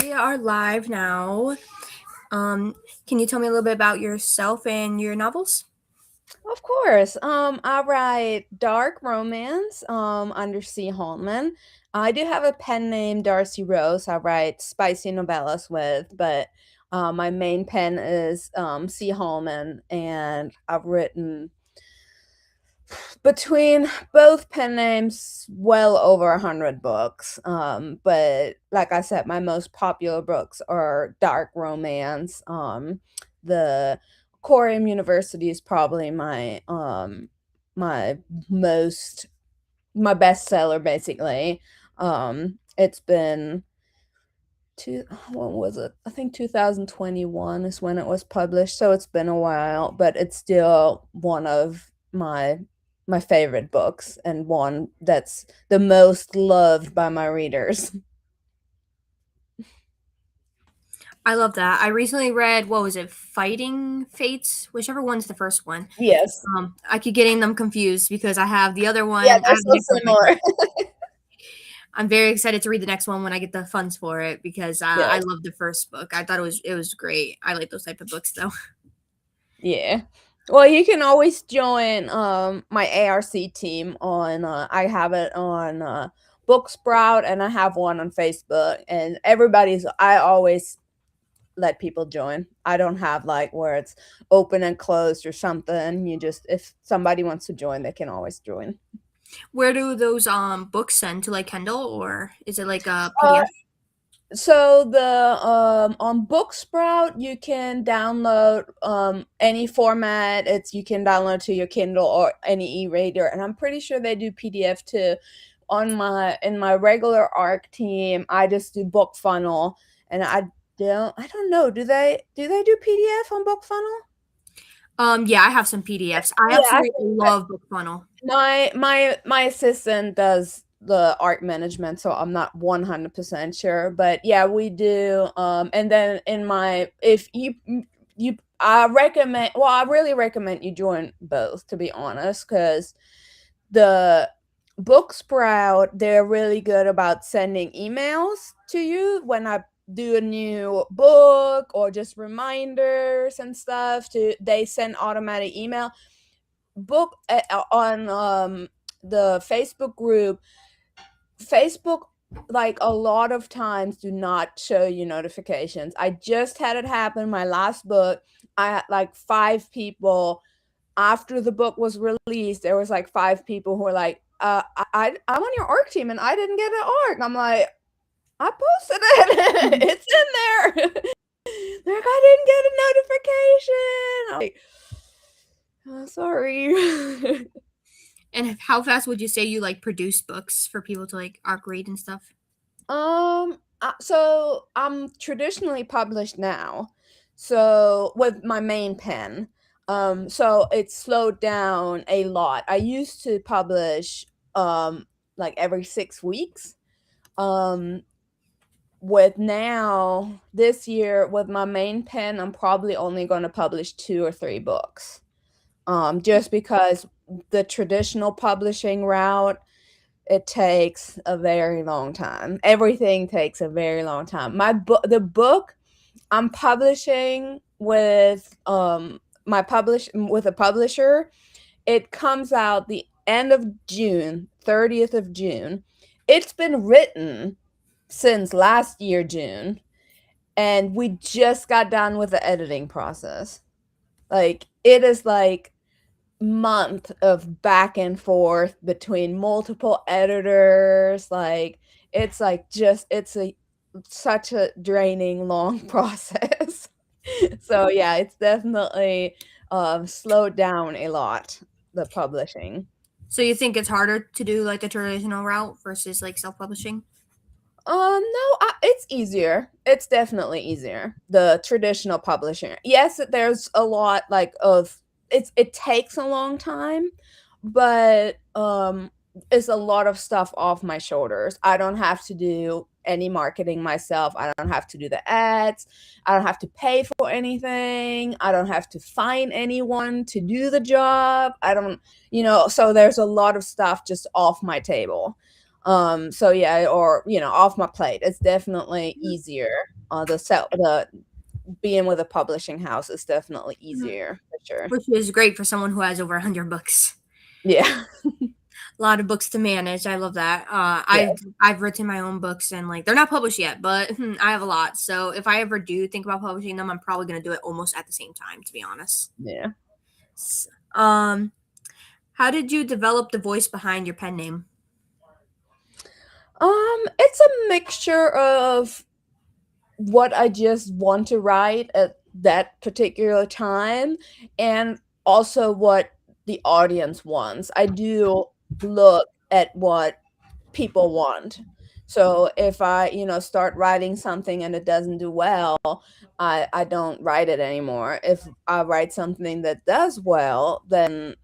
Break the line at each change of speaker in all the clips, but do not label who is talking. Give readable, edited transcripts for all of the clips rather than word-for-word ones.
We are live now. Um, can you tell me a little bit about yourself and your novels?
Of course. I write dark romance under C. Hallman. I do have a pen name Darcy Rose. I write spicy novellas with, but my main pen is C. Hallman, and I've written between both pen names well over 100 books. But like I said, my most popular books are dark romance. The Corium University is probably my most my bestseller basically. It's been two when was it? I think 2021 is when it was published, so it's been a while, but it's still one of my favorite books and one that's the most loved by my readers.
I love that. I recently read, what was it, Fighting Fates? Whichever one's the first one.
Yes.
I keep getting them confused because I have the other
Yeah,
one. I
they're
have the
so
next one right now.
similar.
I'm very excited to read the next one when I get the funds for it because I
Yes.
love the first book. I thought it was great. I like those type of books though.
Yeah. Well, you can always join my ARC team on I have it on Book Sprout, and I have one on Facebook, and I always let people join. I don't have like where it's open and closed or something. You just if somebody wants to join, they can always join.
Where do those books send to, like, Kindle, or is it like a
Uh,
PDF?
so the on Booksprout you can download any format. It's You can download to your Kindle or any e-reader, and I'm pretty sure they do PDF too. On my in my regular ARC team, I just do Book Funnel, and I don't know. Do they do PDF on Book Funnel?
Yeah, I have some PDFs. I
Yeah, I
absolutely
think
love Book Funnel.
my assistant does the art management, so I'm not 100% sure, but yeah, we do. And then in my if you I recommend well, I really recommend you join both, to be honest, because the Book Sprout, they're really good about sending emails to you when I do a new book or just reminders and stuff. To They send automatic email book on the Facebook group. Facebook, like, a lot of times do not show you notifications. I just had it happen my last book. I had like 5 people after the book was released. There was like 5 people who were like, I'm on your ARC team and I didn't get an ARC. I'm like, I posted it. It's in there. They're like, I didn't get a notification. I'm like, oh, sorry.
And how fast would you say you, like, produce books for people to, like, arc read and stuff?
So I'm traditionally published now, so with my main pen. So it's slowed down a lot. I used to publish like every 6 weeks. Um, with now this year with my main pen, I'm probably only going to publish 2 or 3 books. Just because the traditional publishing route, it takes a very long time. Everything takes a very long time. The book I'm publishing with a publisher, it comes out the end of June, 30th of June. It's been written since last year June, and we just got done with the editing process. Like, it is like month of back and forth between multiple editors. Like, it's like just it's a such a draining long process. So yeah, it's definitely slowed down a lot, the publishing.
So you think it's harder to do, like, the traditional route versus, like, self-publishing?
No, it's easier. It's definitely easier. The traditional publishing. Yes, there's a lot like of it takes a long time, but it's a lot of stuff off my shoulders. I don't have to do any marketing myself. I don't have to do the ads. I don't have to pay for anything. I don't have to find anyone to do the job. I don't, so there's a lot of stuff just off my table. So yeah, or off my plate. It's definitely easier. the being with a publishing house is definitely
Mhm.
easier for sure.
Which is great for someone who has over 100 books.
Yeah.
A lot of books to manage. I love that.
Yeah.
I've written my own books and like they're not published yet, but I have a lot. So if I ever do think about publishing them, I'm probably gonna do it almost at the same time, to be honest.
Yeah.
S- Um, how did you develop the voice behind your pen name?
It's a mixture of what I just want to write at that particular time and also what the audience wants. I do look at what people want. So if I, start writing something and it doesn't do well, I don't write it anymore. If I write something that does well, then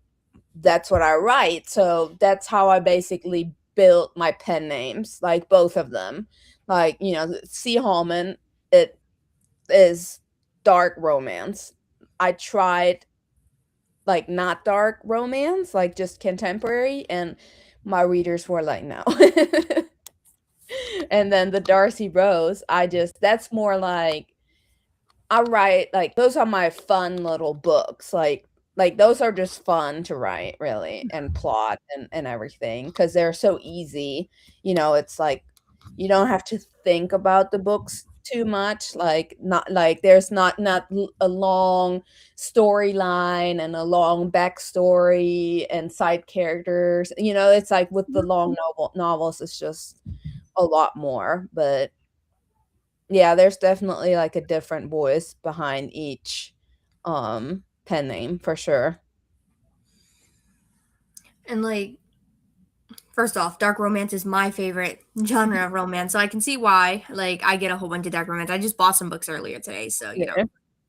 that's what I write. So that's how I basically built my pen names, like both of them. Like, C. Hallman, it is dark romance. I tried like not dark romance, like just contemporary, and my readers were like, no. And then the Darcy Rose, that's more like I write like those are my fun little books. Like those are just fun to write really and plot and everything because they're so easy. It's like you don't have to think about the books too much. Like not like there's not a long storyline and a long backstory and side characters. It's like with the long novels, it's just a lot more. But yeah, there's definitely like a different voice behind each pen name for sure.
And like, first off, dark romance is my favorite genre of romance, so I can see why. Like, I get a whole bunch of dark romance. I just bought some books earlier today, so
Yeah.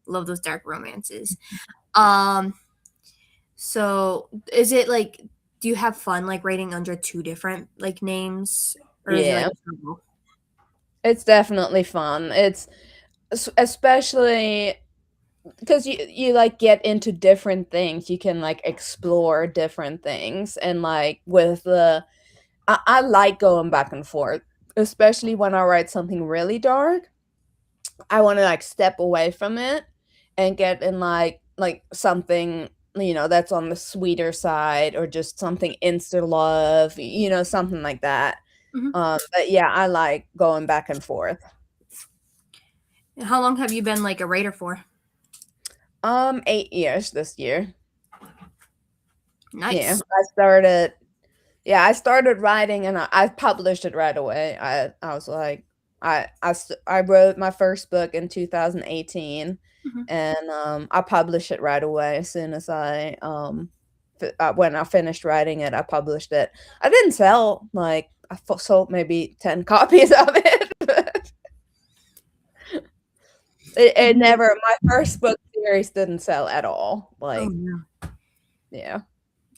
love those dark romances. Um, so is it like, do you have fun like writing under two different like names, or is it like
Yeah.
a struggle?
It's definitely fun. It's especially because you like get into different things. You can like explore different things and like with I like going back and forth, especially when I write something really dark. I want to like step away from it and get in like something that's on the sweeter side or just something insta love, something like that.
Mhm.
But yeah, I like going back and forth.
How long have you been like a writer for?
8 years this year. Yeah,
Nice.
I started writing and I published it right away. I was like, I wrote my first book in 2018,
Mhm.
and I published it right away as soon as when I finished writing it, I published it. I didn't sell like sold maybe 10 copies of it. But it
Did you,
never my first book series didn't sell at all.
oh
Like,
no.
yeah.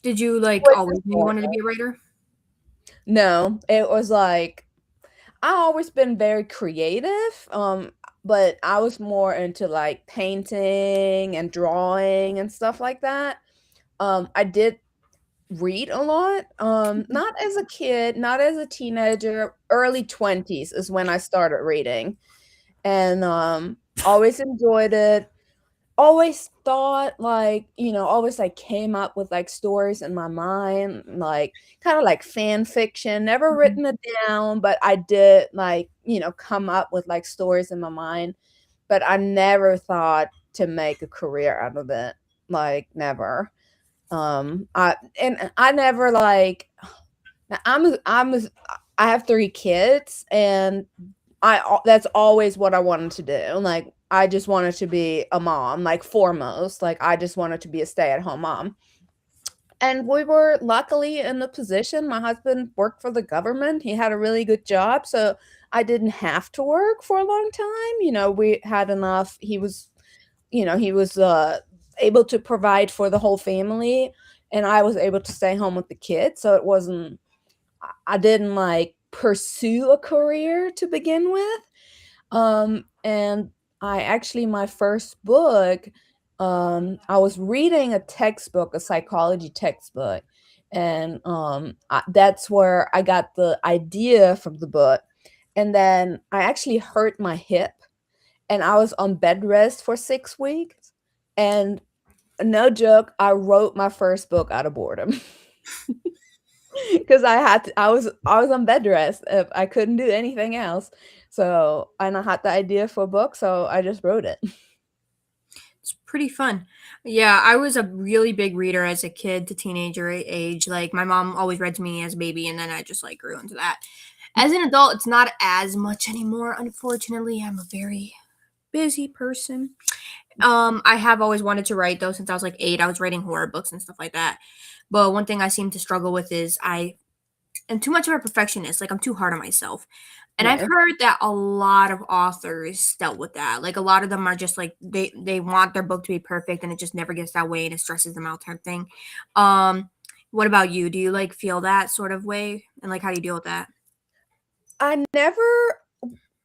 Did you like
Which is
always knew you wanted to be
normal.
a writer?
No, it was like I always been very creative, but I was more into like painting and drawing and stuff like that. I did read a lot, not as a kid, not as a teenager. Early 20s is when I started reading, and always enjoyed it. Always thought like, always like came up with like stories in my mind, like kind of like fan fiction, never
Mhm.
written it down, but I did like, come up with like stories in my mind, but I never thought to make a career out of it. Like never. I never like I have 3 kids and that's always what I wanted to do. Like I just wanted to be a mom, like foremost. Like I just wanted to be a stay-at-home mom. And we were luckily in the position. My husband worked for the government. He had a really good job, so I didn't have to work for a long time. We had enough. He was able to provide for the whole family and I was able to stay home with the kids. So it wasn't I didn't like pursue a career to begin with. And I actually my first book, I was reading a textbook, a psychology textbook, and that's where I got the idea from the book. And then I actually hurt my hip, and I was on bed rest for 6 weeks. And no joke, I wrote my first book out of boredom. Because I was on bed rest. I couldn't do anything else. So and I had the idea for a book, so I just wrote it.
It's pretty fun. Yeah, I was a really big reader as a kid to teenager age. Like my mom always read to me as a baby, and then I just like grew into that. As an adult, it's not as much anymore. Unfortunately, I'm a very busy person. I have always wanted to write though since I was like 8. I was writing horror books and stuff like that. But one thing I seem to struggle with is I am too much of a perfectionist. Like I'm too hard on myself. And I've
Yeah.
heard that a lot of authors dealt with that. Like a lot of them are just like they want their book to be perfect and it just never gets that way and it stresses them out type thing. Um what about you? Do you like feel that sort of way? And like how do you deal with that?
I never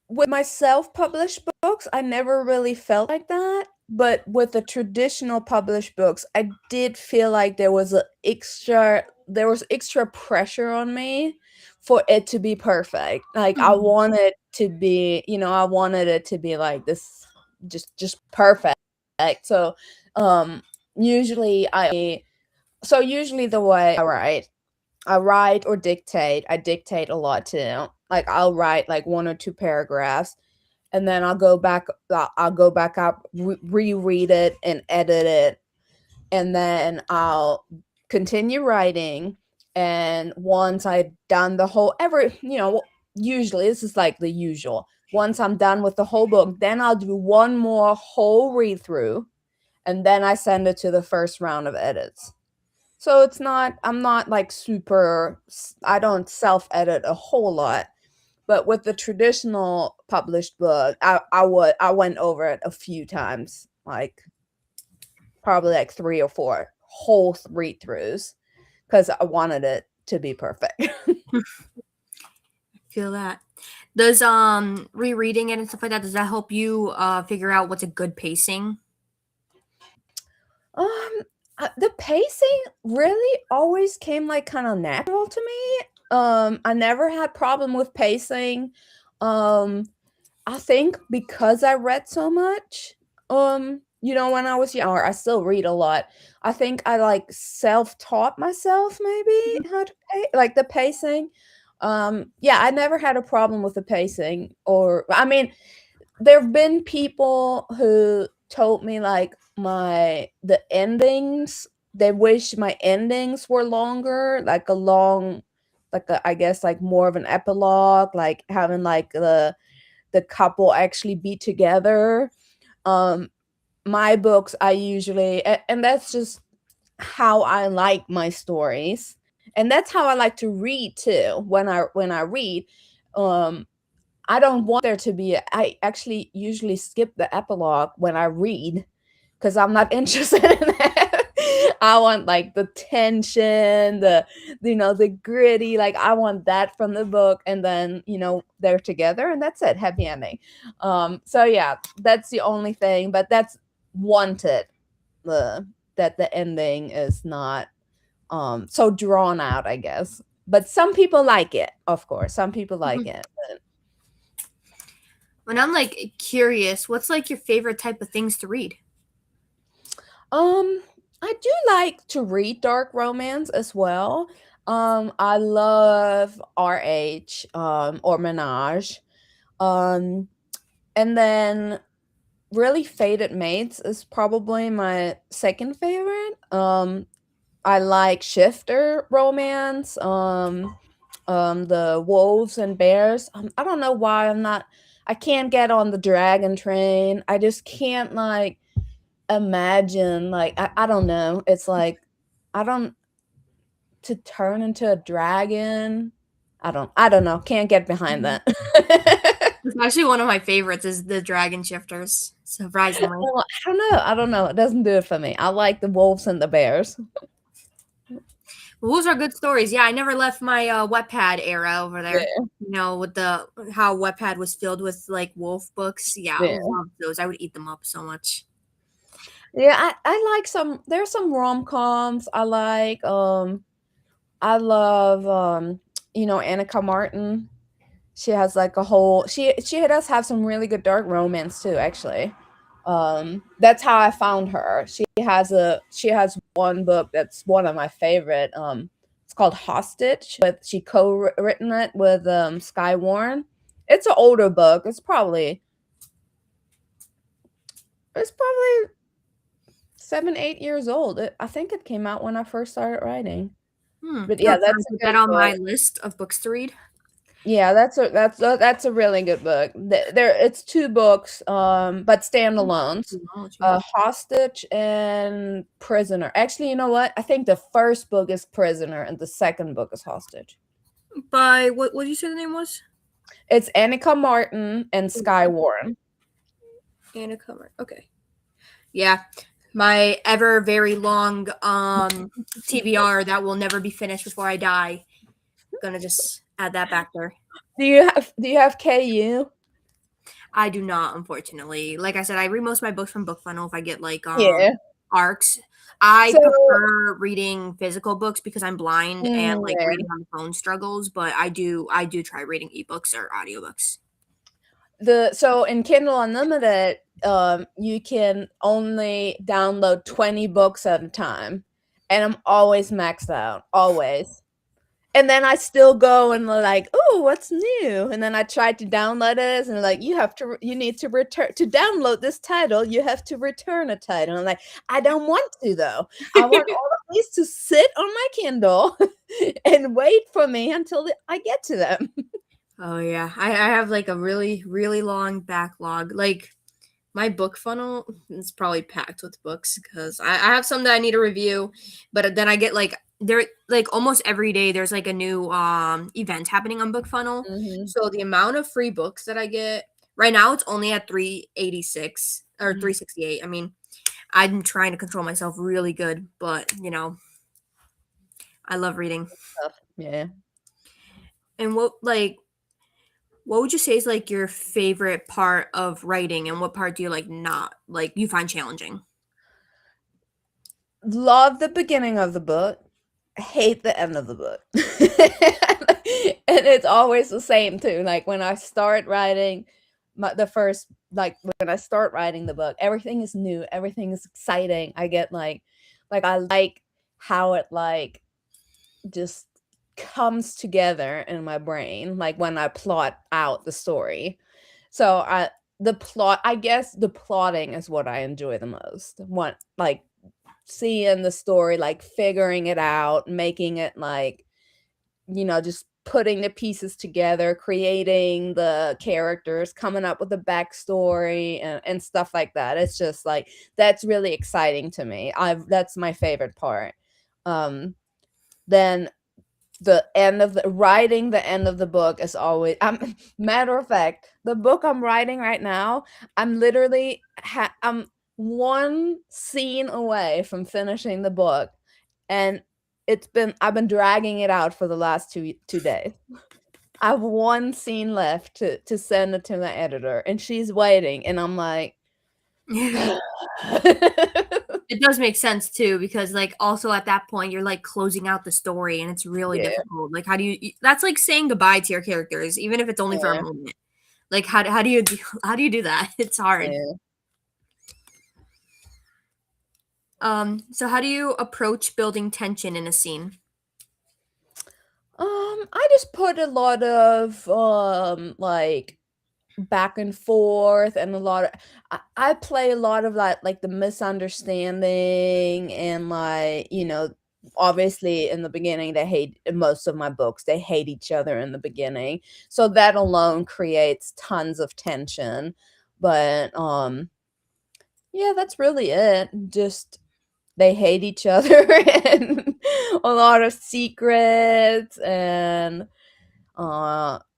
with my self-published books, I never really felt like that, but with the traditional published books, I did feel like there was extra pressure on me for it to be perfect. Like I
Mhm.
wanted to be, I wanted it to be like this just perfect. So, um usually usually the way I write or dictate. I dictate a lot too. Like I'll write like one or two paragraphs and then I'll go back up, reread it and edit it, and then I'll continue writing. And once I've done the whole usually this is like the usual. Once I'm done with the whole book, then I'll do one more whole read through, and then I send it to the first round of edits. So I'm not like I don't self edit a whole lot, but with the traditional published book, I went over it a few times, like probably like 3 or 4 whole read throughs, because I wanted it to be perfect.
Feel that. Does rereading it and stuff like that, does that help you figure out what's a good pacing?
Um, the pacing really always came like kind of natural to me. I never had problem with pacing. Um, I think because I read so much, when I was younger, I still read a lot. I think I like self-taught myself maybe
Mhm.
how to like the pacing. Yeah, I never had a problem with the pacing, or I mean, there've been people who told me like the endings, they wish my endings were longer, like a long, like I guess like more of an epilogue, like having like the couple actually be together. Um, my books, I usually, and that's just how I like my stories, and that's how I like to read too. When I read, um, I don't want there to be. I actually usually skip the epilogue when I read because I'm not interested in that. I want like the tension, the gritty. Like I want that from the book, and then they're together, and that's it, happy ending. So yeah, that's the only thing, but that's wanted. The That the ending is not so drawn out, I guess. But some people like it, of course. Some people like
Mhm.
it.
When I'm like curious, what's like your favorite type of things to read?
Um, I do like to read dark romance as well. I love RH, or Menage. Um, and then really Fated Mates is probably my second favorite. I like shifter romance. The wolves and bears. I don't know why I can't get on the dragon train. I just can't like imagine, like I don't know. It's like I don't to turn into a dragon. I don't know. Can't get behind
Mhm.
that.
It's actually one of my favorites is the dragon shifters, surprisingly.
Well, I don't know. I don't know. It doesn't do it for me. I like the wolves and the bears.
Those are good stories. Yeah, I never left my Wattpad era over there.
Yeah,
With the how Wattpad was filled with like wolf books. Yeah, I
yeah.
love those. I would eat them up so much.
Yeah, I like there's some rom-coms I like. I love Annika Martin. She has like a whole she does have some really good dark romance too, actually. That's how I found her. She has one book that's one of my favorite. It's called Hostage. With she co-written it with Sky Warren. It's an older book. It's probably 7, 8 years old. I think it came out when I first started writing. But
Oh,
yeah,
can I
that's a
put that
good
on my
book.
list of books to read?
Yeah, that's a really good book. There it's 2 books, but standalones.
Theology.
Hostage and Prisoner. Actually, you know what? I think the first book is Prisoner and the second book is Hostage.
By what did you say the name was?
It's Annika Martin and Sky Warren.
Anna Comer. Okay. Yeah. My ever very long TBR that will never be finished before I die. Gonna just add that back there.
Do you have KU?
I do not, unfortunately. Like I said, I read most of my books from Book Funnel if I get like
Yeah.
arcs. I
So,
prefer reading physical books because I'm blind and like
yeah.
reading on the phone struggles, but I do try reading ebooks or audiobooks.
So in Kindle Unlimited, you can only download 20 books at a time, and I'm always maxed out, always. And then I still go and like, oh, what's new? And then I tried to download it, and like, you need to return to download this title. You have to return a title. And I'm like, I don't want to though. I want all of these to sit on my Kindle and wait for me until I get to them.
Oh yeah, I have like a really really long backlog. Like my book funnel is probably packed with books because I have some that I need to review, but then I get like there like almost every day there's like a new event happening on book funnel.
Mhm.
So the amount of free books that I get right now it's only at 386 or
Mhm.
368. I mean, I'm trying to control myself really good, but I love reading.
Stuff. Yeah.
And what would you say is like your favorite part of writing and what part do you like not like you find challenging?
Love the beginning of the book, hate the end of the book. And it's always the same too. Like when I start writing when I start writing the book, everything is new, everything is exciting. I get like I like how it like just comes together in my brain, like when I plot out the story. So I guess the plotting is what I enjoy the most. What like seeing the story, like figuring it out, making it like, just putting the pieces together, creating the characters, coming up with a backstory and stuff like that. It's just like that's really exciting to me. That's my favorite part. Um, then the end of the book is always matter of fact, the book I'm writing right now, I'm one scene away from finishing the book, and I've been dragging it out for the last 2 days. I have one scene left to send it to my editor, and she's waiting, and I'm like
It does make sense too because like also at that point you're like closing out the story and it's really
Yeah,
difficult. Like how do that's like saying goodbye to your characters even if it's only for a
yeah,
moment. Like how do you do that? It's hard.
yeah.
So how do you approach building tension in a scene?
I just put a lot of, like, back and forth and a lot of I play a lot of that, like the misunderstanding and like, obviously in the beginning they hate in most of my books, they hate each other in the beginning. So that alone creates tons of tension. But yeah, that's really it. Just they hate each other and a lot of secrets and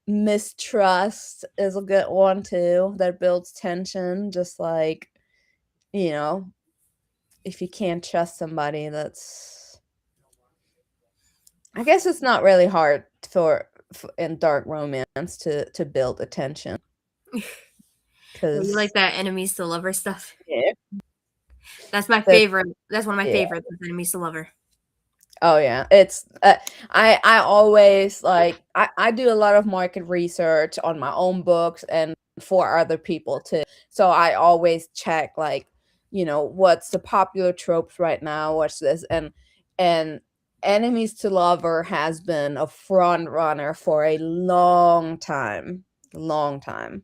mistrust is a good one too that builds tension. Just like, you know, if you can't trust somebody, I guess it's not really hard for in dark romance to build a tension
Oh, you like
because
that enemies to lover stuff?
yeah,
That's my
that
favorite. That's one of my
yeah.
favorites is enemies to lover.
Oh yeah, it's I always like I do a lot of market research on my own books and for other people too. So I always check like, what's the popular tropes right now, what's this, and enemies to lover has been a front runner for a long time. Long time.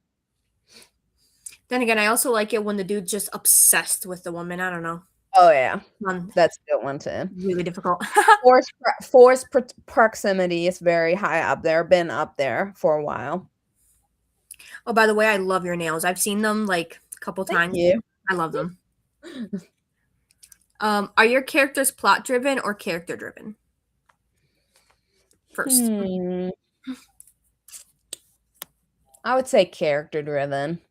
Then again, I also like it when the dude's just obsessed with the woman. I don't know.
Oh yeah.
Um,
That's a good one too.
really difficult.
Proximity is very high up there, been up there for a while.
Oh, by the way, I love your nails. I've seen them like a couple
Thank
times.
you.
I love them. Are your characters plot driven or character driven? First.
Hmm. I would say character driven.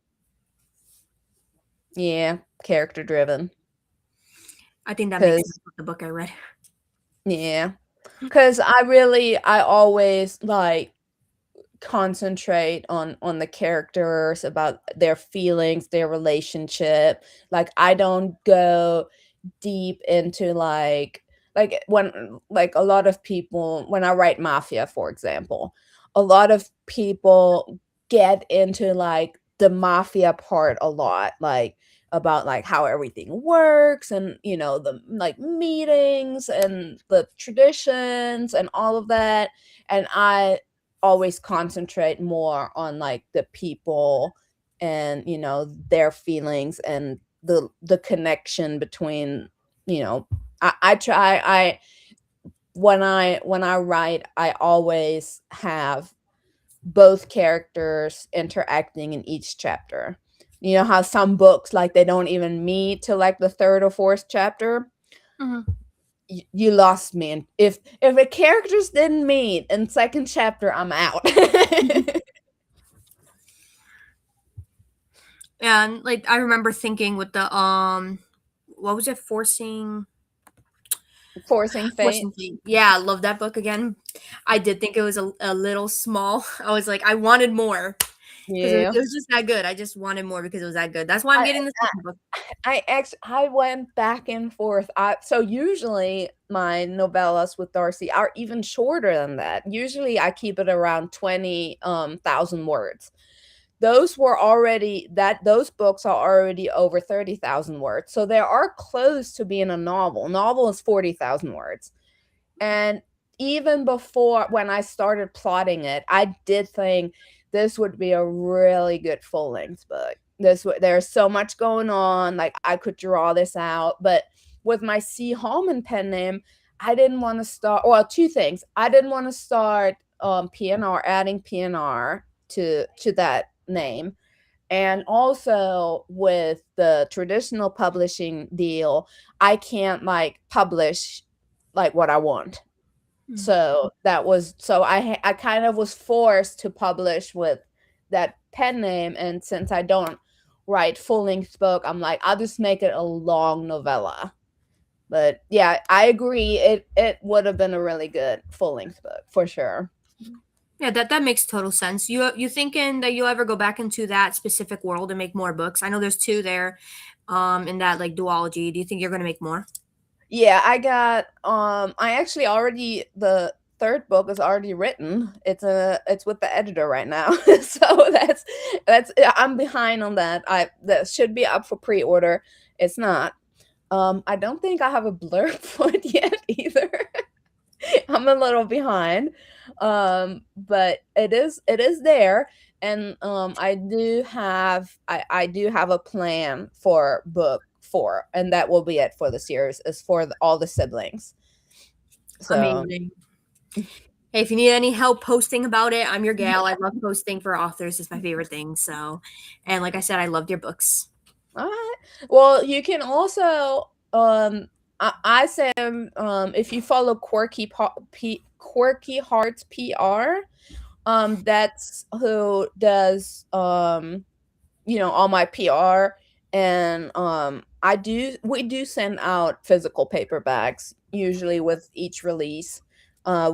Yeah, character driven.
I think that makes sense
Cause
with the book I read.
yeah, cause I always like concentrate on the characters, about their feelings, their relationship. Like I don't go deep into like a lot of people, when I write mafia, for example, a lot of people get into like the mafia part a lot, like about like how everything works, and the like meetings and the traditions and all of that. And I always concentrate more on like the people, and their feelings, and the connection between, I try I when I write, I always have both characters interacting in each chapter. You know how some books, like, they don't even meet till like the third or fourth chapter.
Mhm.
You lost me, and if the characters didn't meet in second chapter, I'm out.
And like I remember thinking with the what was it?
Forcing fate.
Forcing Fate. Yeah, I love that book again. I did think it was a little small. I was like, I wanted more because
Yeah.
it was just that good. I just wanted more because it was that good. That's why I'm
I
getting the second book.
I went back and forth. So usually my novellas with Darcy are even shorter than that. Usually I keep it around 20,000 words. Those books are already over 30,000 words. So they are close to being a novel. Novel is 40,000 words. And even before, when I started plotting it, I did think this would be a really good full length book. There's so much going on. Like I could draw this out, but with my C. Hallman pen name, I didn't want to start. Well, two things. I didn't want to start PNR, adding PNR to that name, and also with the traditional publishing deal, I can't like publish like what I want.
Mm.
So I kind of was forced to publish with that pen name, and since I don't write full length book, I'm like, I'll just make it a long novella. But yeah, I agree. It would have been a really good full length book for sure.
Yeah, that makes total sense. You thinking that you'll ever go back into that specific world and make more books? I know there's two there, in that like duology. Do you think you're gonna make more?
Yeah, I actually already, the third book is already written. It's with the editor right now. So yeah, I'm behind on that. I That should be up for pre-order. It's not. I don't think I have a blurb for it yet either. I'm a little behind. But it is there, and I do have a plan for book 4, and that will be it for the series, is for all the siblings. So
Amazing. Hey, if you need any help posting about it, I'm your gal. I love posting for authors. It's my favorite thing. So, and like I said, I loved your books.
alright. Well, you can also, I say, if you follow Quirky Hearts PR, that's who does, all my PR. And we do send out physical paperbacks usually with each release.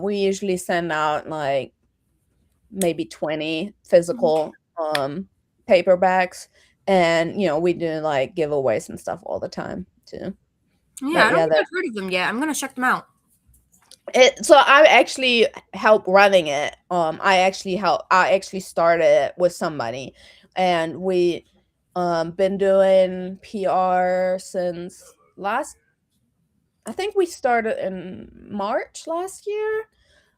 We usually send out like maybe 20
Mhm.
physical paperbacks, and we do like giveaways and stuff all the time too.
Yeah, I
But
don't
yeah,
think I've heard of them yet. I'm gonna check them out.
So I actually help running it. I actually started with somebody, and we been doing PR since last. I think we started in March last year,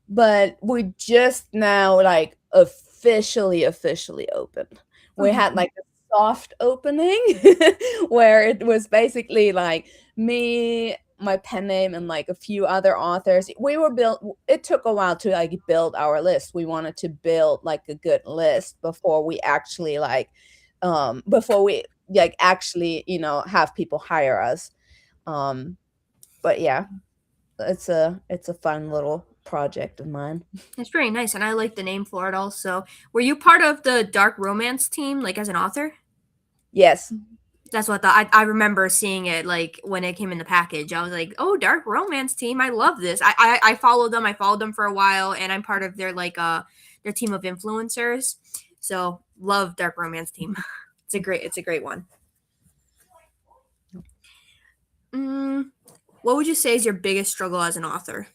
but we just now like officially opened. We had
Mhm.
like a soft opening where it was basically like me, my pen name, and like a few other authors. We were built. It took a while to like build our list. We wanted to build like a good list before we actually before we like actually have people hire us. Um but yeah, it's a fun little project of mine.
It's very nice, and I like the name for it also. Were you part of the dark romance team, like, as an author?
Yes.
That's what I remember seeing it, like, when it came in the package. I was like, "Oh, dark romance team, I love this." I followed them. I followed them for a while, and I'm part of their team of influencers. So, love dark romance team. It's a great one. Mm, what would you say is your biggest struggle as an author?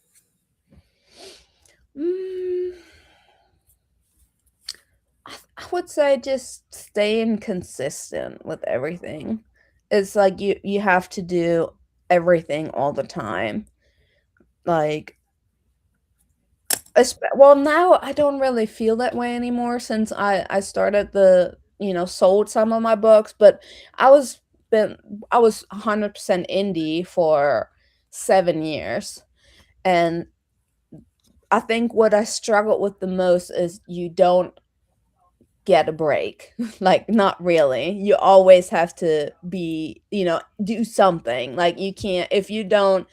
Mm, I would say just staying consistent with everything. It's like you have to do everything all the time. Like well, now I don't really feel that way anymore since I started sold some of my books, but I was been I was 100% indie for 7 years. And I think what I struggled with the most is you don't get a break. Like, not really. You always have to do something. Like, you can't, if you don't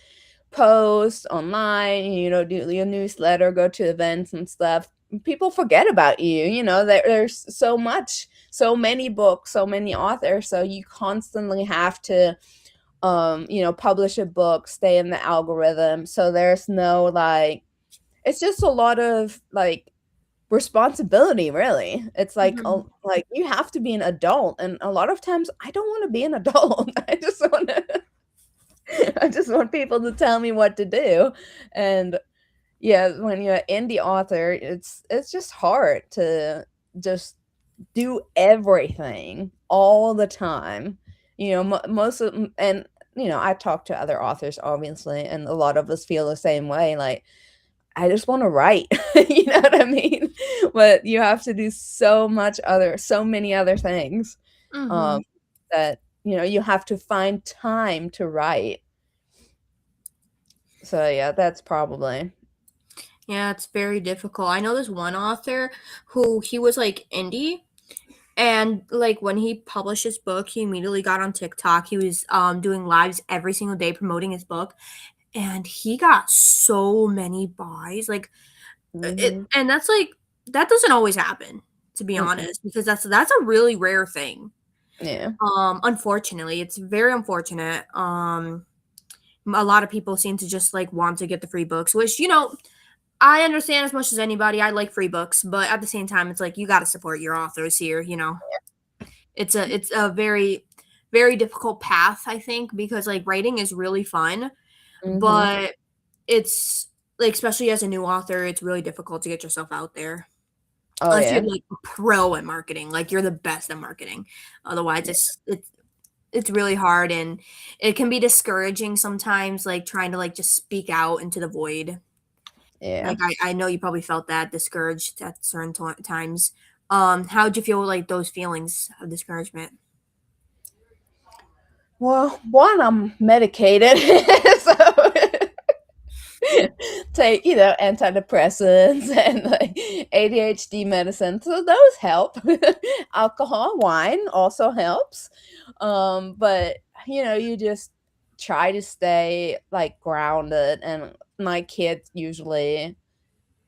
post online, do your newsletter, go to events and stuff, people forget about you. There's so many books, so many authors. So you constantly have to, publish a book, stay in the algorithm. So there's no like, it's just a lot of like responsibility, really. It's
Mhm.
like you have to be an adult, and a lot of times I don't want to be an adult. I just want people to tell me what to do. And yeah, when you're an indie author, it's just hard to just do everything all the time. Most of and I talk to other authors obviously, and a lot of us feel the same way. Like, I just want to write. You know what I mean? But you have to do so many other things, um,
Mhm.
that you have to find time to write. So yeah, that's probably.
Yeah, it's very difficult. I know this one author who he was like indie, and like when he published his book, he immediately got on TikTok. He was doing lives every single day promoting his book, and he got so many buys. Like it,
Mhm.
and that's like that doesn't always happen, to be
Mm-mm.
honest, because that's a really rare thing.
Yeah.
Unfortunately, it's very unfortunate. A lot of people seem to just like want to get the free books, which I understand as much as anybody. I like free books, but at the same time, it's like you got to support your authors here. It's a very very difficult path, I think, because like writing is really fun,
Mhm.
but it's like especially as a new author, it's really difficult to get yourself out there.
Oh
Unless you're
yeah.
like a pro at marketing, like you're the best at marketing. Otherwise, it's really hard and it can be discouraging sometimes, like trying to like just speak out into the void.
Yeah.
Like I know you probably felt that discouraged at certain times. How'd you feel like those feelings of discouragement?
Well, one, I'm medicated, so take antidepressants and like ADHD medicine, so those help. Alcohol, wine also helps. But you just try to stay like grounded, and my kids usually,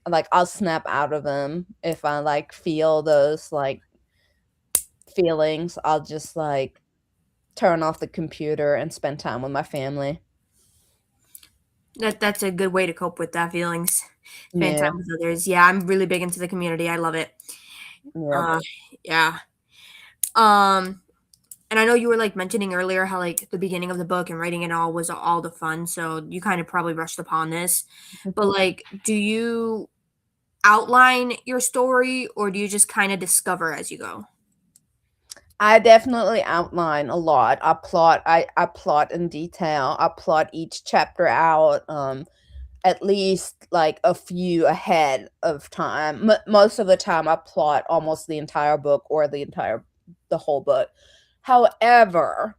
like, I'll snap out of them if I like feel those like feelings. I'll just like turn off the computer and spend time with my family.
That's a good way to cope with that feelings. Spend
Yeah.
time with others. Yeah, I'm really big into the community. I love it.
Yep.
Uh, yeah. Um, And I know you were like mentioning earlier how like the beginning of the book and writing it all was all the fun, so you kind of probably rushed upon this. But like, do you outline your story or do you just kind of discover as you go?
I definitely outline a lot. I plot in detail. I plot each chapter out, at least like a few ahead of time. Most of the time I plot almost the entire book or the whole book. However,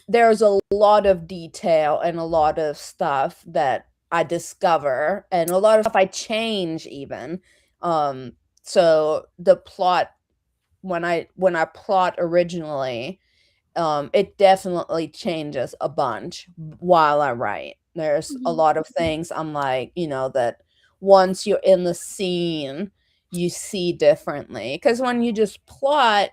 there's a lot of detail and a lot of stuff that I discover and a lot of stuff I change even. So the plot when I plot originally, it definitely changes a bunch while I write. There's a
Mhm.
lot of things I'm like, that once you're in the scene, you see differently. Because when you just plot,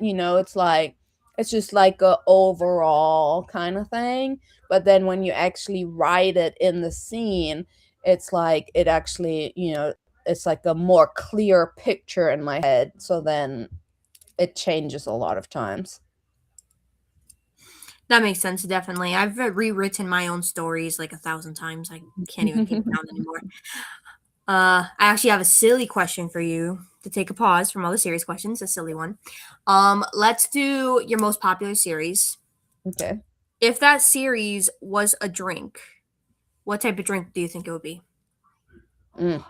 it's just like a overall kind of thing. But then when you actually write it in the scene, it's like it actually, it's like a more clear picture in my head. So then it changes a lot of times.
That makes sense, definitely. I've rewritten my own stories like 1,000 times. I can't even keep count anymore. I actually have a silly question for you to take a pause from all the serious questions. A silly one. Let's do your most popular series.
Okay.
If that series was a drink, what type of drink do you think it would be?
Mm.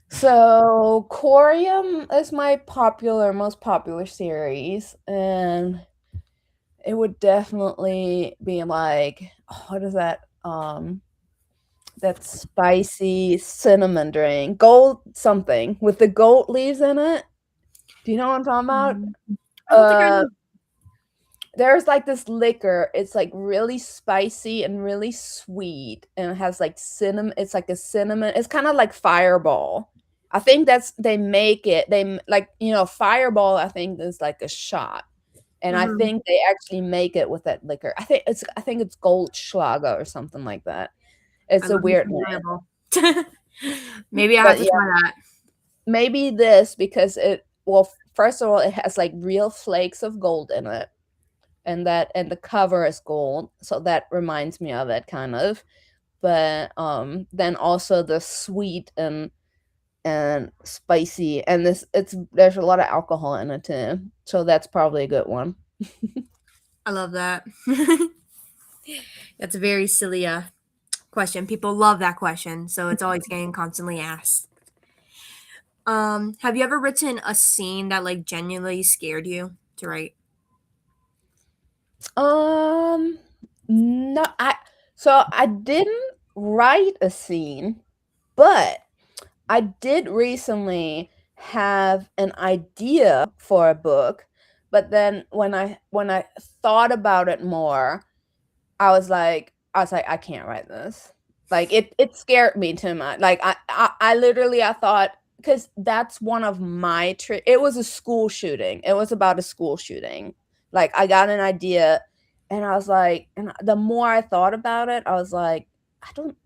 So Corium is my most popular series, and it would definitely be like, oh, what is that? That spicy cinnamon drink, gold something with the gold leaves in it. Do you know what I'm talking about?
Mhm. I don't think I
Uh,
know.
there's like this liquor. It's like really spicy and really sweet, and it has like cinnamon. It's like a cinnamon. It's kind of like Fireball. I think that's they make it. Like Fireball. I think is like a shot, and I
Mhm.
think they actually make it with that liquor. I think it's Goldschlager or something like that.
I
It's a
love me
weird
some
name,
enjoyable. Maybe I have
but
to
yeah,
try that.
maybe this because first of all, it has like real flakes of gold in it and the cover is gold, so that reminds me of it kind of. But then also the sweet and spicy, and there's a lot of alcohol in it too, so that's probably a good one.
I love that. That's a very silly question. People love that question, so it's always getting constantly asked. Have you ever written a scene that like genuinely scared you to write?
um no, I didn't write a scene, but I did recently have an idea for a book, but then when I thought about it more, I was like, I can't write this. Like it scared me too much. Like I literally I thought because that's one of my it was a school shooting. It was about a school shooting. Like I got an idea and I was like, and the more I thought about it, I was like, I don't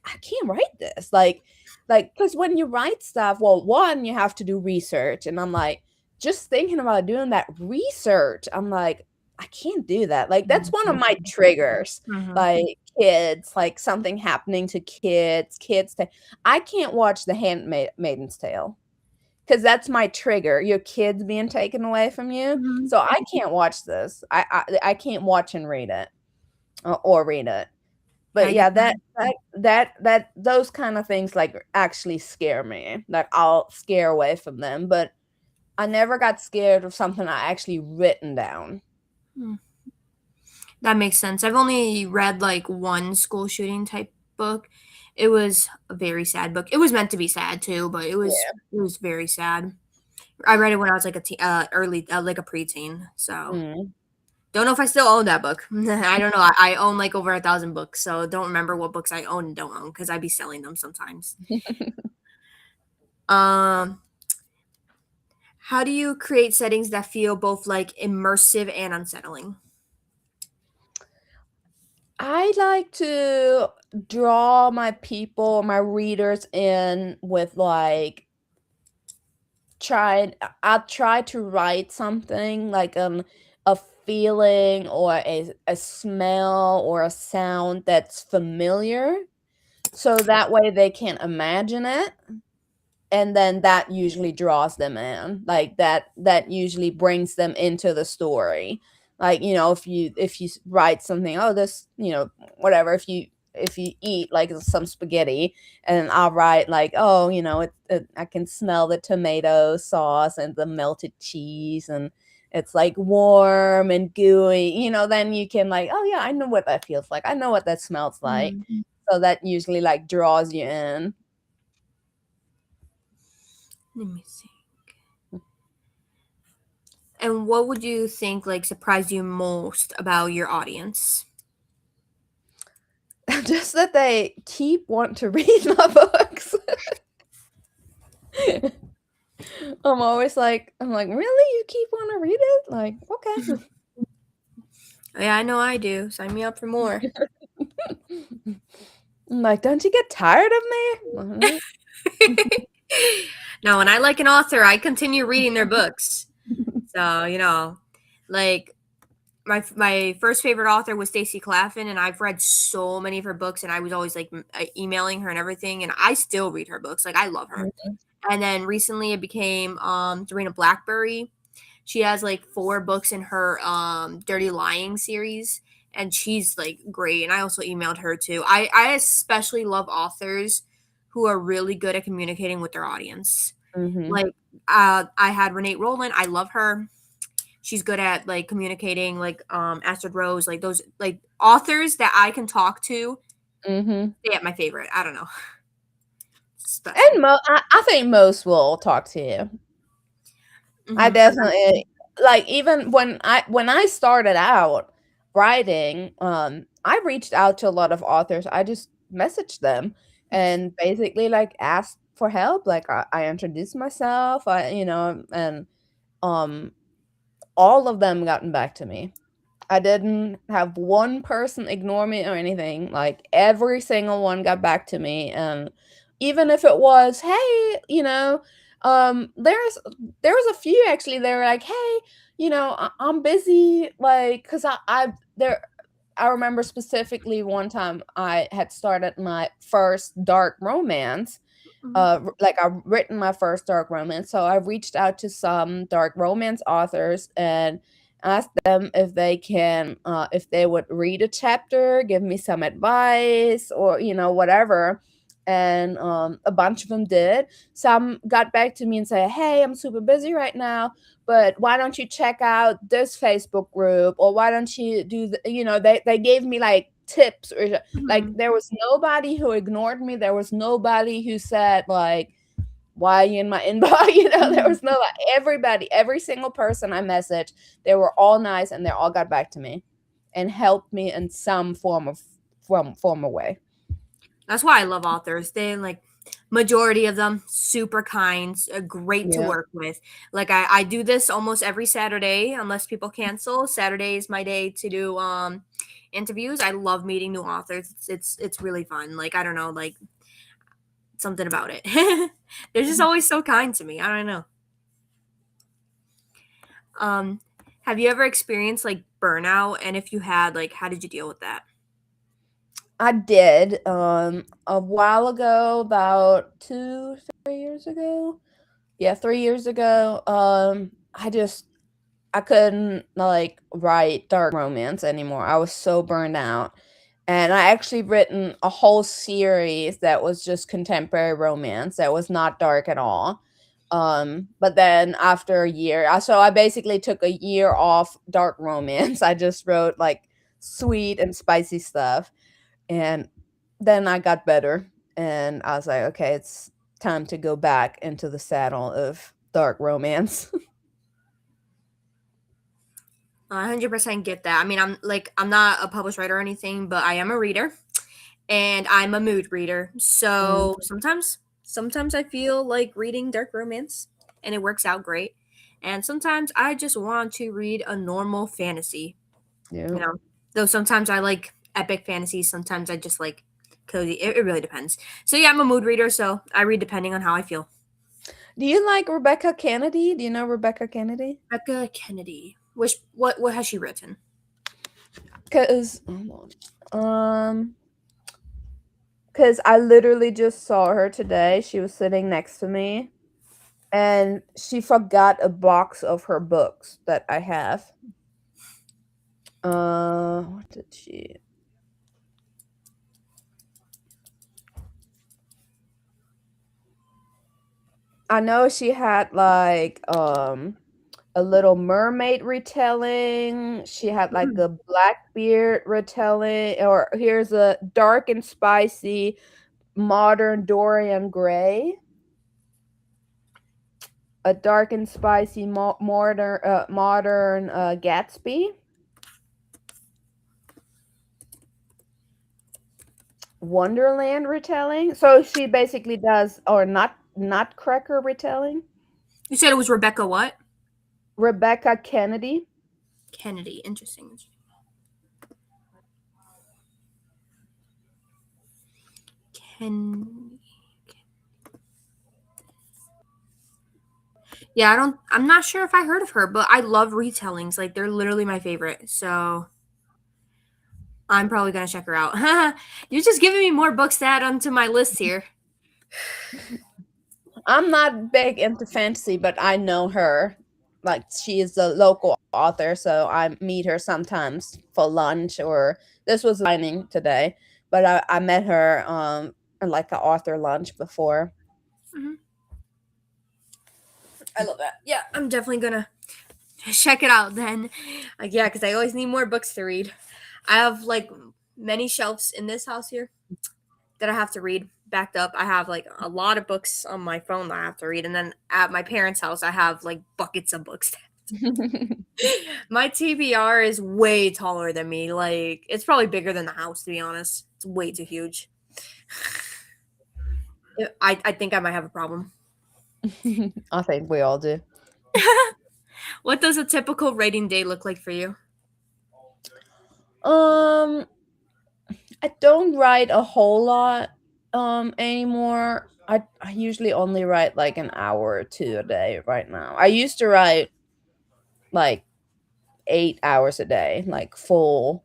I can't write this. Because when you write stuff, well, one, you have to do research. And I'm like, just thinking about doing that research, I'm like, I can't do that. Like, that's one of my triggers.
Mhm.
Like, kids, like something happening to kids. I can't watch The Handmaid's Tale because that's my trigger. Your kids being taken away from you.
Mhm.
So I can't watch this. I can't watch and read it or read it. But
I get
yeah,
that.
those kind of things like actually scare me. Like I'll scare away from them, but I never got scared of something I actually written down.
Hmm. That makes sense. I've only read like one school shooting type book. It was a very sad book. It was meant to be sad too, but
Yeah.
it was very sad. I read it when I was like early like a preteen. So
Mm.
don't know if I still own that book. I don't know. I own like over 1,000 books, so don't remember what books I own and don't own because I'd be selling them sometimes. Um, how do you create settings that feel both like immersive and unsettling?
I like to draw my readers in with like I try to write something like a feeling or a smell or a sound that's familiar, so that way they can imagine it, and then that usually draws them in, like that usually brings them into the story. Like, if you write something, oh, this, whatever, if you eat like some spaghetti, and I'll write like, oh, I can smell the tomato sauce and the melted cheese, and it's like warm and gooey, then you can like, oh yeah, I know what that feels like, I know what that smells like.
Mhm.
So that usually like draws you in.
Let me see. And what would you think like surprised you most about your audience?
Just that they keep wanting to read my books. I'm like, really? You keep wanting to read it? Like, okay.
Yeah, I know I do. Sign me up for more.
I'm like, don't you get tired of me? Mhm.
Now, when I like an author, I continue reading their books. So, like my first favorite author was Stacey Claflin, and I've read so many of her books, and I was always like emailing her and everything, and I still read her books. Like I love her. And then recently it became Serena Blackberry. She has like 4 books in her Dirty Lying series, and she's like great. And I also emailed her too. I especially love authors who are really good at communicating with their audience.
Mhm.
Like I had Renee Rowland. I love her. She's good at like communicating, like Astrid Rose, like those like authors that I can talk to.
Mhm.
Yeah, my favorite. I don't know. Special.
And I think most will talk to you. I
Hmm.
definitely like, even when I started out writing, I reached out to a lot of authors. I just messaged them and basically like asked for help. Like, I introduced myself, and um all of them gotten back to me. I didn't have one person ignore me or anything. Like, every single one got back to me, and even if it was, "Hey," there was a few actually. They were like, "Hey, I'm busy," like, 'cause I remember specifically one time I had started my first dark romance, like, I've written my first dark romance, so I reached out to some dark romance authors and asked them if they would read a chapter, give me some advice, or whatever. And a bunch of them did. Some got back to me and said, "Hey, I'm super busy right now, but why don't you check out this Facebook group, or why don't you do they gave me like tips, or like,
Mhm.
there was nobody who ignored me. There was nobody who said like, "Why are you in my inbox?" There
Mhm.
was no, everybody, every single person I messaged, they were all nice and they all got back to me and helped me in some form of way.
That's why I love authors. They like majority of them super kind, great to
Yeah.
work with. Like I do this almost every Saturday unless people cancel. Saturday is my day to do interviews. I love meeting new authors. It's really fun. Like I don't know, like something about it. They're just always so kind to me. I don't know. Um have you ever experienced like burnout, and if you had, like how did you deal with that?
I did, a while ago, about 2, 3 years ago. Yeah, 3 years ago. I couldn't, like, write dark romance anymore. I was so burned out, and I actually written a whole series that was just contemporary romance that was not dark at all. But then after a year, I basically took a year off dark romance. I just wrote, like, sweet and spicy stuff, and then I got better, and I was like, "Okay, it's time to go back into the saddle of dark romance."
I 100% get that. I mean, I'm not a published writer or anything, but I am a reader and I'm a mood reader.
Mm,
So sometimes I feel like reading dark romance and it works out great. And sometimes I just want to read a normal fantasy, you
yeah.
know. Though sometimes I like epic fantasies, sometimes I just like cozy. It really depends. So yeah, I'm a mood reader, so I read depending on how I feel.
Do you like Rebecca Kennedy? Do you know Rebecca Kennedy?
Becca Kennedy. Which what has she written?
Cause cause I literally just saw her today. She was sitting next to me, and she forgot a box of her books that I have. What did she? I know she had like a Little Mermaid retelling. She had like
Mm.
a Blackbeard retelling, or here's a dark and spicy modern Dorian Gray, a dark and spicy modern Gatsby, Wonderland retelling. So she basically does, or not Nutcracker retelling.
You said it was Rebecca what?
Rebecca Kennedy.
Kennedy. Interesting. Ken. Yeah, I'm not sure if I heard of her, but I love retellings. Like they're literally my favorite. So I'm probably gonna check her out. You're just giving me more books to add onto my list here.
I'm not big into fantasy, but I know her. Like she is a local author, so I meet her sometimes for lunch, or this was dining today, but I met her in like an author lunch before.
Mhm. I love that. Yeah, I'm definitely gonna check it out then. Yeah, because I always need more books to read. I have like many shelves in this house here that I have to read backed up. I have like a lot of books on my phone that I have to read, and then at my parents' house, I have like buckets of books. My TBR is way taller than me. Like it's probably bigger than the house, to be honest. It's way too huge. I think I might have a problem.
I think we all do.
What does a typical writing day look like for you?
Um, I don't write a whole lot anymore. I usually only write like an hour or two a day right now. I used to write like 8 hours a day, like full,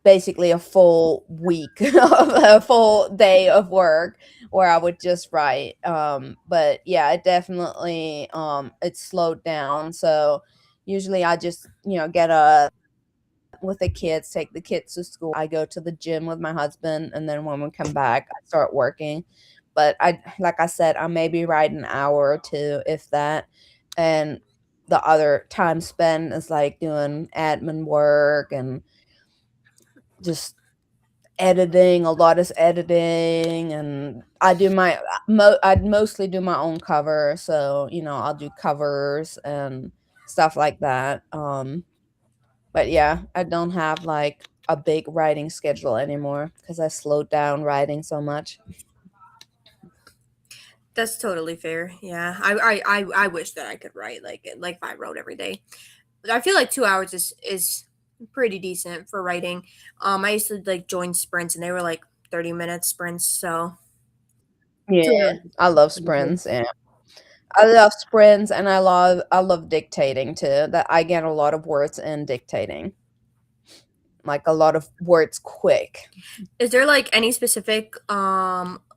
basically a full week of a full day of work where I would just write. But yeah, it definitely it's slowed down. So usually I just, get up with the kids, take the kids to school. I go to the gym with my husband, and then when we come back, I start working. But like I said, I maybe write an hour or two, if that. And the other time spent is like doing admin work and just editing. A lot is editing, and I do my I'd mostly do my own cover, so I'll do covers and stuff like that. But yeah, I don't have like a big writing schedule anymore because I slowed down writing so much.
That's totally fair. Yeah, I wish that I could write like if I wrote every day. But I feel like 2 hours is pretty decent for writing. I used to like join sprints and they were like 30 minute sprints. So
Yeah,
2 hours
I love
pretty good.
sprints. Yeah, I love sprints, and I love dictating too. That I get a lot of words in dictating, like a lot of words quick.
Is there like any specific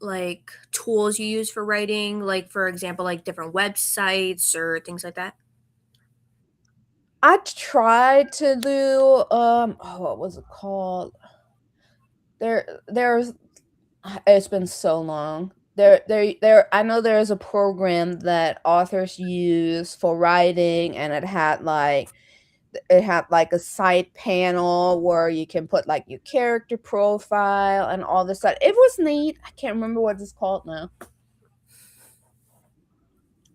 like tools you use for writing? Like for example, like different websites or things like that?
I tried to do what was it called? There's it's been so long. I know there's a program that authors use for writing, and it had like a side panel where you can put like your character profile and all this stuff. It was neat. I can't remember what it's called now.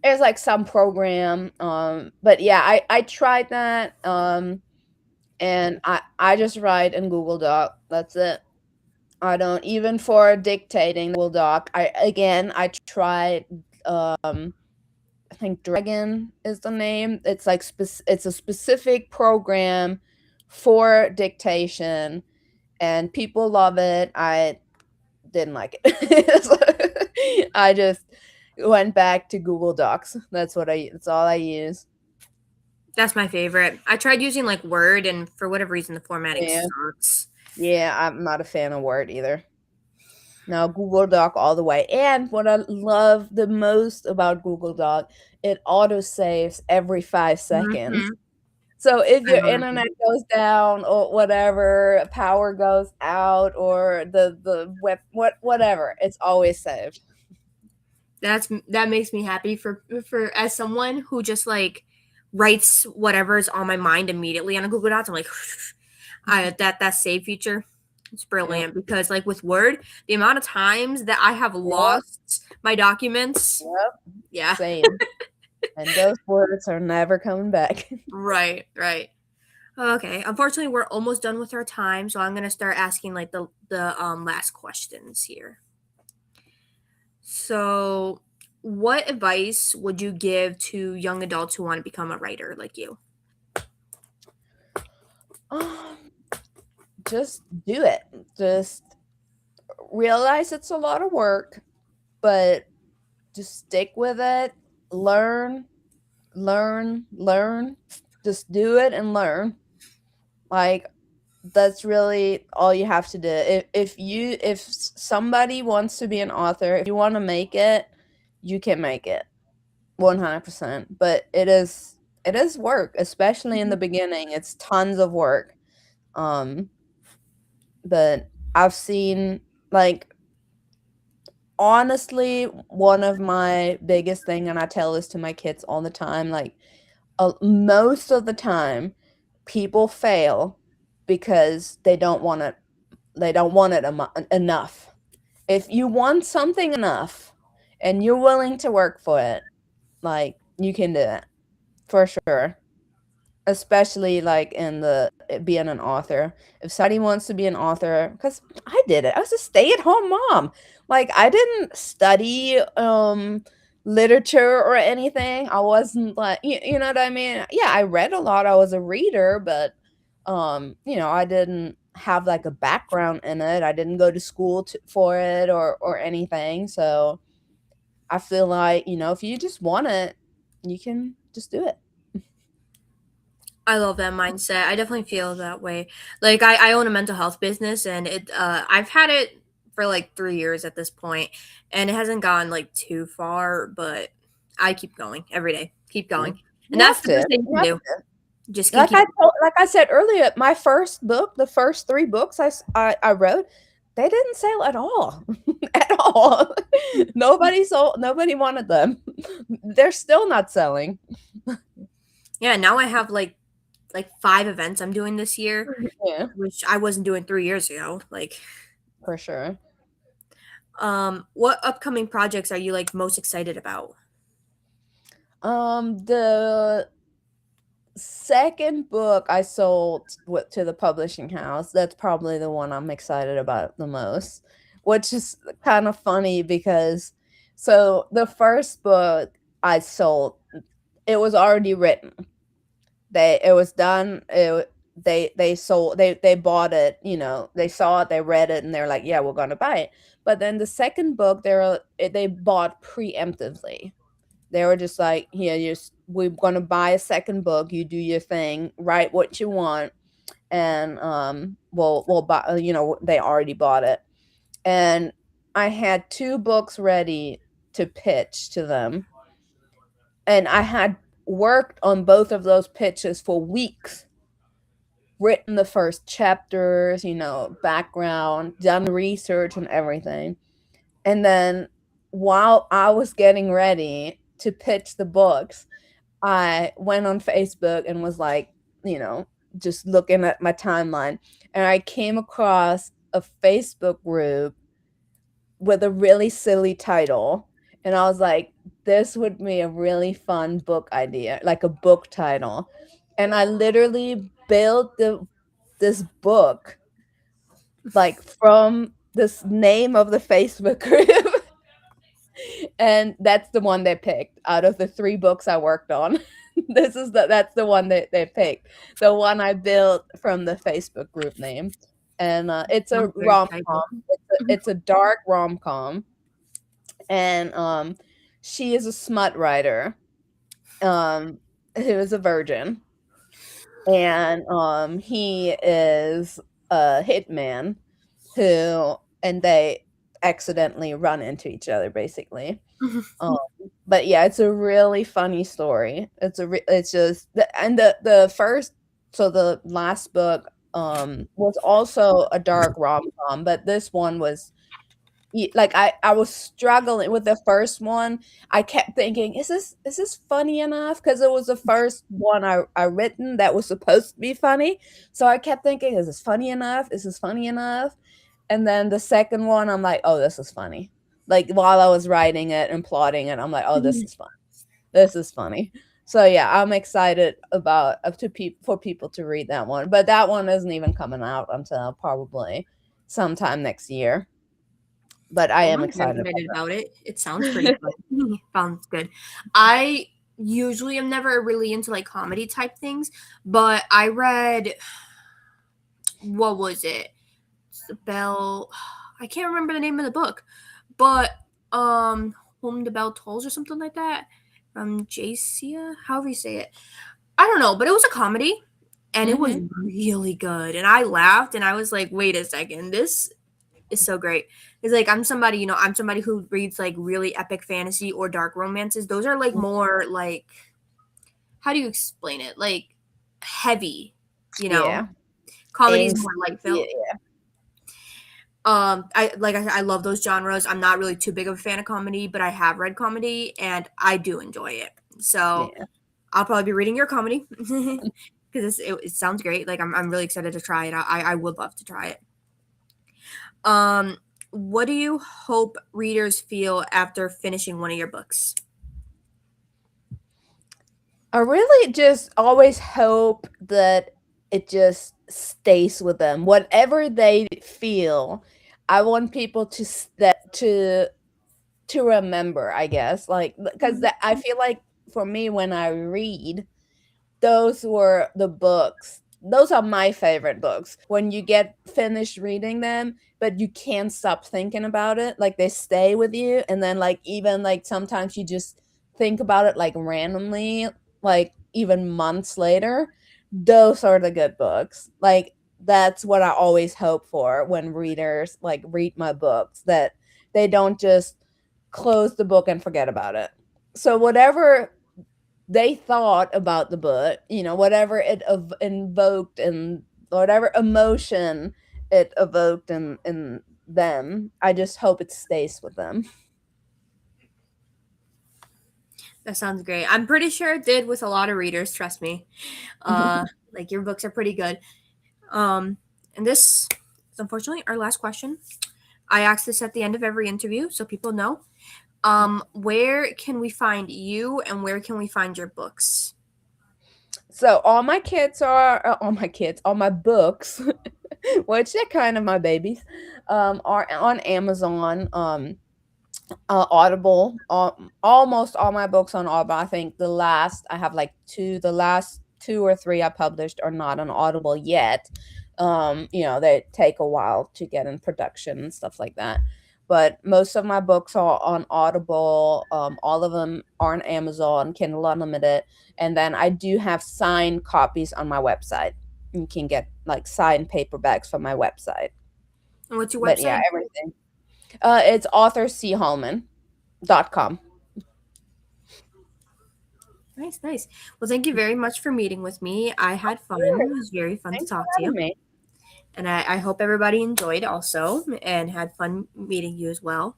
It's like some program. But yeah, I tried that. And I just write in Google Doc. That's it. I don't even for dictating Google Doc. I tried. I think Dragon is the name. It's like it's a specific program for dictation, and people love it. I didn't like it. So, I just went back to Google Docs. That's all I use.
That's my favorite. I tried using like Word, and for whatever reason, the formatting
Yeah.
sucks.
Yeah, I'm not a fan of Word either. No, Google Doc all the way. And what I love the most about Google Doc, it auto saves every 5 seconds.
Mhm.
So if
I
your
know that
internet
feeling.
goes down or whatever, power goes out or the web whatever, it's always saved.
That makes me happy for as someone who just like writes whatever's on my mind immediately on a Google Docs. I'm like, I that save feature, it's
Yep.
brilliant because like with Word, the amount of times that I have
Yep.
lost my documents,
Yep.
yeah,
Same. And those words are never coming back.
right, right. Okay, unfortunately, we're almost done with our time, so I'm gonna start asking like the last questions here. So, what advice would you give to young adults who want to become a writer like you?
Um, just do it. Just realize it's a lot of work, but just stick with it. Learn, learn. Just do it and learn. Like that's really all you have to do. If somebody wants to be an author, if you want to make it, you can make it 100%. But it is work, especially in the
Mhm.
beginning. It's tons of work. Um, but I've seen like honestly one of my biggest thing, and I tell this to my kids all the time, like most of the time people fail because they don't want it enough. If you want something enough and you're willing to work for it, like you can do it for sure. Especially like in the being an author. If somebody wants to be an author, because I did it. I was a stay-at-home mom. Like I didn't study literature or anything. I wasn't like you know what I mean? Yeah, I read a lot. I was a reader, but I didn't have like a background in it. I didn't go to school for it or anything. So I feel like, if you just want it, you can just do it.
I love that mindset. I definitely feel that way. Like I own a mental health business and I've had it for like 3 years at this point and it hasn't gone like too far, but I keep going every day. Keep
Yeah.
going. And
You
that's
have
the
to.
best thing you
You
can
have
do.
to.
Just keep
Like I said earlier, my first book, the first 3 books I wrote, they didn't sell at all. At all. Nobody wanted them. They're still not selling.
yeah, now I have like 5 events I'm doing this year,
Yeah,
which I wasn't doing 3 years ago. Like
for sure.
what upcoming projects are you like most excited about?
The second book I sold to the publishing house, that's probably the one I'm excited about the most, which is kind of funny because so the first book I sold, it was already written. It was done. They sold they bought it, they saw it, they read it, and they're like, yeah, we're gonna buy it. But then the second book they bought preemptively. They were just like, "Here, we're gonna buy a second book. You do your thing, write what you want, and we'll buy." They already bought it, and I had 2 books ready to pitch to them, and I had worked on both of those pitches for weeks, written the first chapters, background, done research and everything, and then while I was getting ready to pitch the books, I went on Facebook and was like, you know, just looking at my timeline, and I came across a Facebook group with a really silly title. And I was like, this would be a really fun book idea, like a book title. And I literally built this book like from this name of the Facebook group. And that's the one they picked out of the 3 books I worked on. That's the one that they picked. The one I built from the Facebook group name. And, it's a
Sounds very
rom-com.
exciting.
It's a dark rom-com, and, she is a smut writer, um, who is a virgin, and he is a hitman who and they accidentally run into each other basically. Um, but yeah, it's a really funny story. It's just the first so the last book was also a dark rom-com, but this one was like I was struggling with the first one. I kept thinking, is this funny enough? Because it was the first one I written that was supposed to be funny. So I kept thinking, is this funny enough? Is this funny enough? And then the second one, I'm like, oh, this is funny. Like while I was writing it and plotting it, I'm like, oh, this is fun. This is funny. So yeah, I'm excited about for people to read that one. But that one isn't even coming out until probably sometime next year. But I
Well,
am
I'm very
excited
excited
about
about it. It sounds pretty good. Sounds good. I usually am never really into like comedy type things, but I read, what was it? It's the Bell. I can't remember the name of the book, but Home the Bell Tolls or something like that. Jacia, however you say it. I don't know, but it was a comedy and it was
that.
really good. And I laughed and I was like, wait a second, this is so great. It's like I'm somebody who reads like really epic fantasy or dark romances. Those are like
Mhm.
more like, how do you explain it? Like heavy, you know.
Yeah.
Comedy is
Angst.
more light felt.
Yeah.
I love those genres. I'm not really too big of a fan of comedy, but I have read comedy and I do enjoy it. So
Yeah.
I'll probably be reading your comedy because it sounds great. Like I'm really excited to try it. I would love to try it. Um, what do you hope readers feel after finishing one of your books?
I really just always hope that it just stays with them. Whatever they feel, I want people to remember, I guess. Like because I feel like for me when I read, those were the books. Those are my favorite books. When you get finished reading them, but you can't stop thinking about it, like they stay with you, and then like even like sometimes you just think about it like randomly, like even months later. Those are the good books. Like that's what I always hope for when readers like read my books, that they don't just close the book and forget about it. So whatever they thought about the book, whatever it invoked and whatever emotion it evoked in them, I just hope it stays with them.
That sounds great. I'm pretty sure it did with a lot of readers, trust me. Like your books are pretty good. Um, and this is unfortunately our last question. I ask this at the end of every interview so people know. Where can we find you and where can we find your books?
So all my books, which they're kind of my babies, are on Amazon. Audible. Almost all my books on Audible. I think I have like the last two or three I published are not on Audible yet. They take a while to get in production and stuff like that. But most of my books are on Audible. All of them are on Amazon, Kindle Unlimited, and then I do have signed copies on my website. You can get like signed paperbacks from my website.
And what's your
But yeah,
website?
everything. It's authorchallman.com.
Nice, nice. Well, thank you very much for meeting with me. I had fun. It was very fun to
Thanks for
talk to
having
you.
me.
And I hope everybody enjoyed also and had fun meeting you as well.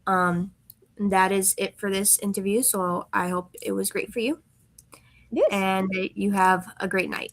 And that is it for this interview. So I hope it was great for you
Yes.
and that you have a great night.